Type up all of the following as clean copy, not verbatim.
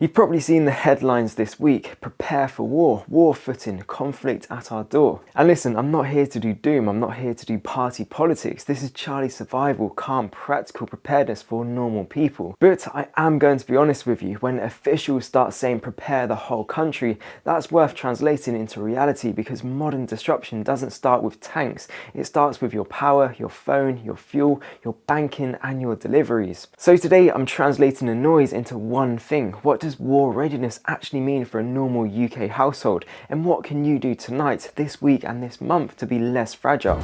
You've probably seen the headlines this week: prepare for war, war footing, conflict at our door. And listen, I'm not here to do doom, I'm not here to do party politics. This is Charlie survival, calm, practical preparedness for normal people. But I am going to be honest with you, when officials start saying prepare the whole country, that's worth translating into reality, because modern disruption doesn't start with tanks. It starts with your power, your phone, your fuel, your banking and your deliveries. So today I'm translating the noise into one thing. What does war readiness actually mean for a normal UK household, and what can you do tonight, this week and this month to be less fragile?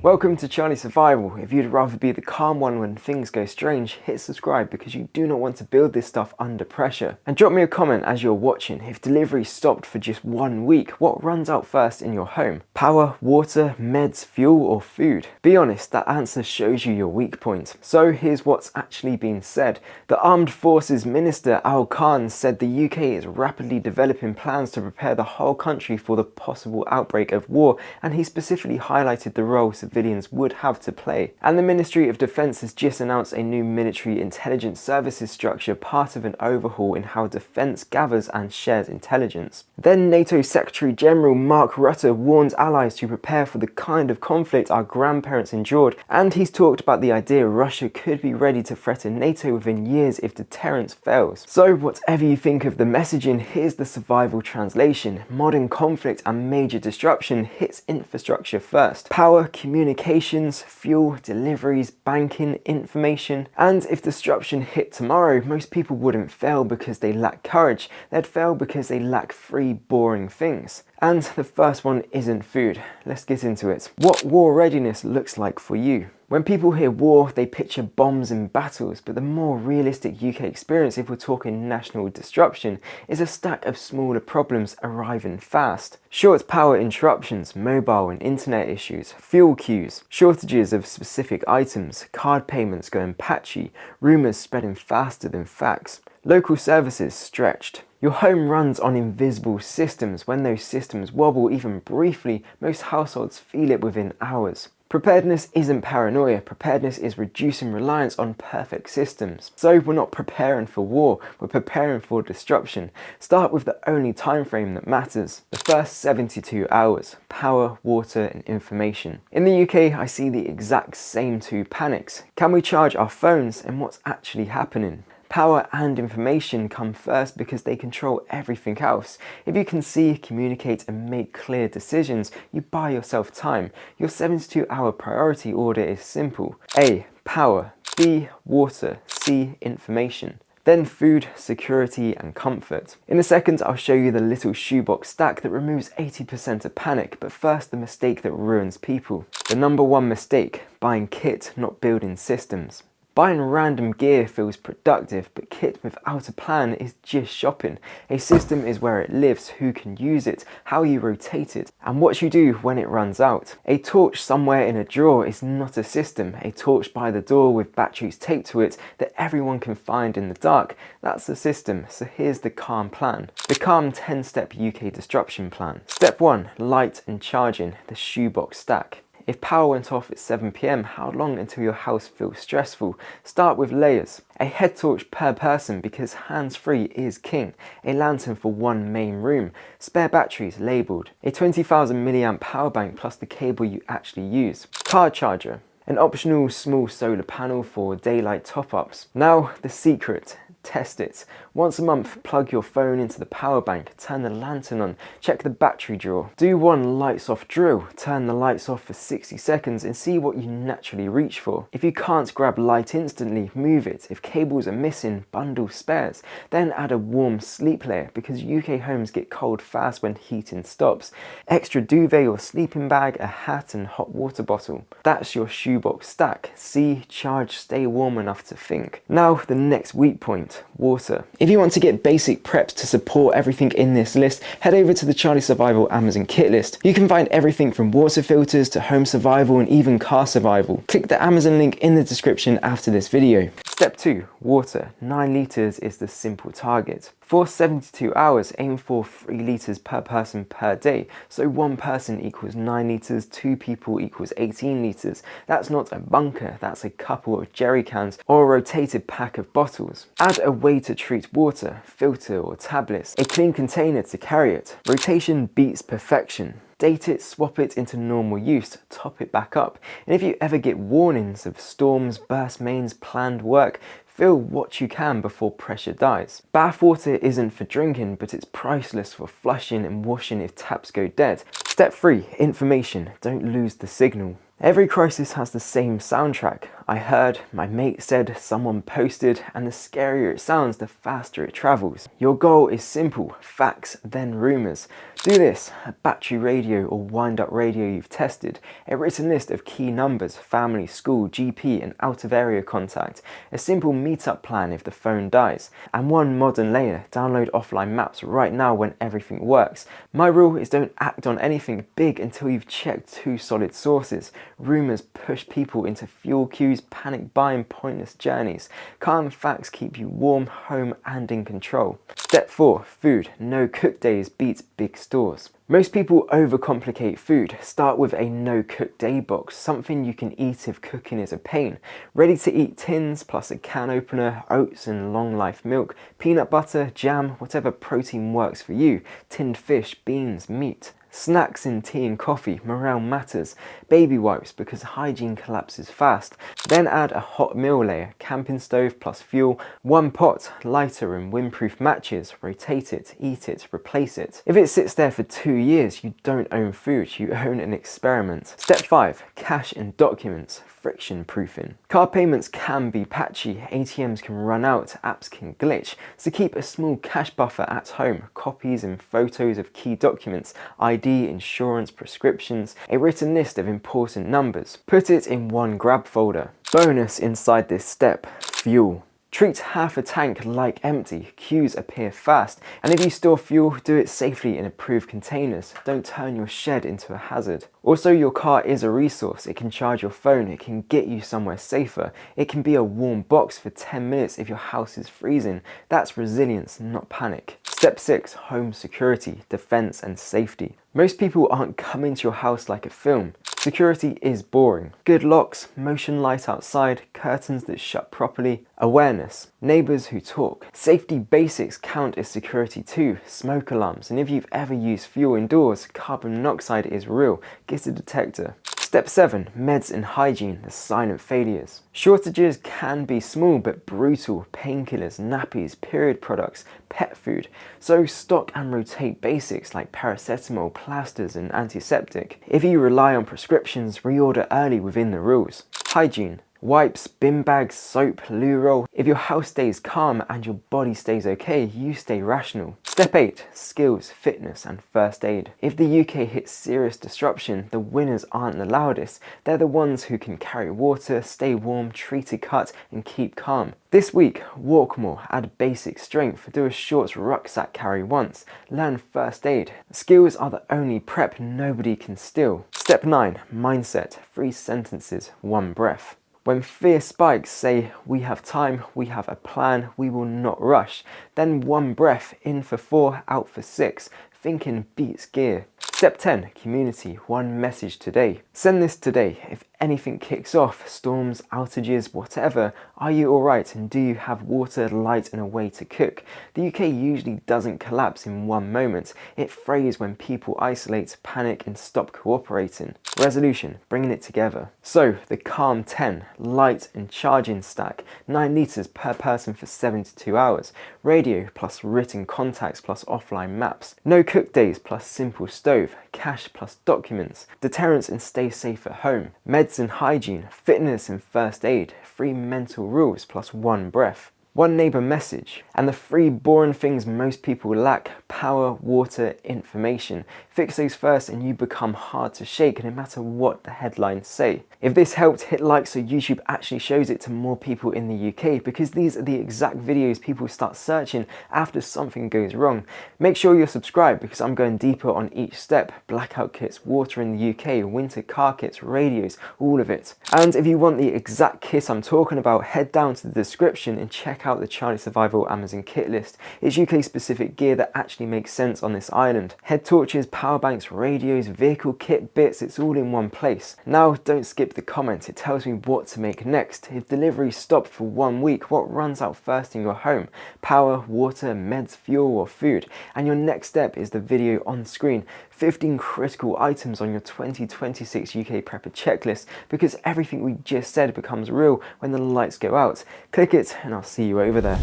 Welcome to Charlie Survival. If you'd rather be the calm one when things go strange, hit subscribe, because you do not want to build this stuff under pressure. And drop me a comment as you're watching. If delivery stopped for just 1 week, what runs out first in your home? Power, water, meds, fuel or food? Be honest, that answer shows you your weak point. So here's what's actually been said. The Armed Forces Minister Al Khan said the UK is rapidly developing plans to prepare the whole country for the possible outbreak of war, and he specifically highlighted the role civilians would have to play. And the Ministry of Defence has just announced a new military intelligence services structure, part of an overhaul in how defence gathers and shares intelligence. Then NATO Secretary General Mark Rutte warned allies to prepare for the kind of conflict our grandparents endured, and he's talked about the idea Russia could be ready to threaten NATO within years if deterrence fails. So whatever you think of the messaging, here's the survival translation. Modern conflict and major disruption hits infrastructure first. Power, communications, fuel, deliveries, banking, information. And if disruption hit tomorrow, most people wouldn't fail because they lack courage. They'd fail because they lack three boring things. And the first one isn't food. Let's get into it. What war readiness looks like for you. When people hear war, they picture bombs and battles, but the more realistic UK experience, if we're talking national disruption, is a stack of smaller problems arriving fast. Short power interruptions, mobile and internet issues, fuel queues, shortages of specific items, card payments going patchy, rumours spreading faster than facts, local services stretched. Your home runs on invisible systems. When those systems wobble even briefly, most households feel it within hours. Preparedness isn't paranoia. Preparedness is reducing reliance on perfect systems. So we're not preparing for war, we're preparing for disruption. Start with the only time frame that matters. The first 72 hours. Power, water and information. In the UK, I see the exact same two panics. Can we charge our phones, and what's actually happening? Power and information come first because they control everything else. If you can see, communicate and make clear decisions, you buy yourself time. Your 72-hour priority order is simple. A. Power. B. Water. C. Information. Then food, security and comfort. In a second, I'll show you the little shoebox stack that removes 80% of panic, but first the mistake that ruins people. The number one mistake: buying kit, not building systems. Buying random gear feels productive, but kit without a plan is just shopping. A system is where it lives, who can use it, how you rotate it, and what you do when it runs out. A torch somewhere in a drawer is not a system. A torch by the door with batteries taped to it that everyone can find in the dark, that's a system. So here's the calm plan. The calm 10-step UK disruption plan. Step 1. Light and charging, the shoebox stack. If power went off at 7 PM, how long until your house feels stressful? Start with layers. A head torch per person, because hands-free is king. A lantern for one main room. Spare batteries labelled. A 20,000 milliamp power bank plus the cable you actually use. Car charger. An optional small solar panel for daylight top-ups. Now the secret. Test it. Once a month, plug your phone into the power bank, turn the lantern on, check the battery drawer. Do one lights off drill, turn the lights off for 60 seconds and see what you naturally reach for. If you can't grab light instantly, move it. If cables are missing, bundle spares. Then add a warm sleep layer, because UK homes get cold fast when heating stops. Extra duvet or sleeping bag, a hat and hot water bottle. That's your shoebox stack. See, charge, stay warm enough to think. Now the next weak point. Water. If you want to get basic preps to support everything in this list, head over to the Charlie Survival Amazon kit list. You can find everything from water filters to home survival and even car survival. Click the Amazon link in the description after this video. Step 2. Water. 9 litres is the simple target. For 72 hours, aim for 3 litres per person per day. So 1 person equals 9 litres, 2 people equals 18 litres. That's not a bunker, that's a couple of jerry cans or a rotated pack of bottles. Add a way to treat water, filter or tablets, a clean container to carry it. Rotation beats perfection. Date it, swap it into normal use, top it back up. And if you ever get warnings of storms, burst mains, planned work, fill what you can before pressure dies. Bath water isn't for drinking, but it's priceless for flushing and washing if taps go dead. Step 3. Information. Don't lose the signal. Every crisis has the same soundtrack. I heard, my mate said, someone posted, and the scarier it sounds, the faster it travels. Your goal is simple: facts, then rumours. Do this: a battery radio or wind-up radio you've tested, a written list of key numbers, family, school, GP and out-of-area contact, a simple meet-up plan if the phone dies, and one modern layer: download offline maps right now when everything works. My rule is don't act on anything big until you've checked 2 solid sources. Rumours push people into fuel queues, panic buying pointless journeys. Calm facts keep you warm, home and in control. Step 4. Food. No cook days beats big stores. Most people overcomplicate food. Start with a no cook day box, something you can eat if cooking is a pain. Ready to eat tins plus a can opener, oats and long life milk, peanut butter, jam, whatever protein works for you, tinned fish, beans, meat. Snacks in tea and coffee, morale matters. Baby wipes because hygiene collapses fast. Then add a hot meal layer, camping stove plus fuel, 1 pot, lighter and windproof matches. Rotate it, eat it, replace it. If it sits there for 2 years, you don't own food, you own an experiment. Step 5. Cash and documents. Friction proofing. Card payments can be patchy, ATMs can run out, apps can glitch, so keep a small cash buffer at home, copies and photos of key documents, ID, insurance, prescriptions, a written list of important numbers. Put it in one grab folder. Bonus inside this step: fuel. Treat half a tank like empty, queues appear fast, and if you store fuel, do it safely in approved containers. Don't turn your shed into a hazard. Also, your car is a resource. It can charge your phone, it can get you somewhere safer, it can be a warm box for 10 minutes if your house is freezing. That's resilience, not panic. Step 6. Home security, defense and safety. Most people aren't coming to your house like a film. Security is boring. Good locks, motion light outside, curtains that shut properly, awareness, neighbours who talk. Safety basics count as security too, smoke alarms, and if you've ever used fuel indoors, carbon monoxide is real, get a detector. Step 7. Meds and hygiene, the silent failures. Shortages can be small but brutal. Painkillers, nappies, period products, pet food. So stock and rotate basics like paracetamol, plasters and antiseptic. If you rely on prescriptions, reorder early within the rules. Hygiene. Wipes, bin bags, soap, loo roll. If your house stays calm and your body stays okay, you stay rational. Step 8. Skills, fitness and first aid. If the UK hits serious disruption, the winners aren't the loudest. They're the ones who can carry water, stay warm, treat a cut and keep calm. This week, walk more, add basic strength, do a short rucksack carry once, learn first aid. Skills are the only prep nobody can steal. Step 9. Mindset, 3 sentences, 1 breath. When fear spikes, say, we have time, we have a plan, we will not rush. Then 1 breath, in for 4, out for 6. Thinking beats gear. Step 10. Community, 1 message today. Send this today. If anything kicks off, storms, outages, whatever, are you alright and do you have water, light and a way to cook? The UK usually doesn't collapse in one moment. It frays when people isolate, panic and stop cooperating. Resolution, bringing it together. So, the Calm 10, light and charging stack, 9 litres per person for 72 hours. Radio plus written contacts plus offline maps. No cook days plus simple stove. Cash plus documents. Deterrence and stay safe at home. Meds and hygiene. Fitness and first aid. 3 mental rules plus 1 breath. 1 neighbour message, and the 3 boring things most people lack: power, water, information. Fix those first and you become hard to shake no matter what the headlines say. If this helped, hit like so YouTube actually shows it to more people in the UK, because these are the exact videos people start searching after something goes wrong. Make sure you're subscribed because I'm going deeper on each step: blackout kits, water in the UK, winter car kits, radios, all of it. And if you want the exact kit I'm talking about, head down to the description and check check out the Charlie Survival Amazon kit list. It's UK specific gear that actually makes sense on this island. Head torches, power banks, radios, vehicle kit bits, it's all in one place. Now don't skip the comments, it tells me what to make next. If delivery stopped for 1 week, what runs out first in your home? Power, water, meds, fuel or food? And your next step is the video on screen. 15 critical items on your 2026 UK Prepper checklist, because everything we just said becomes real when the lights go out. Click it and I'll see you over there.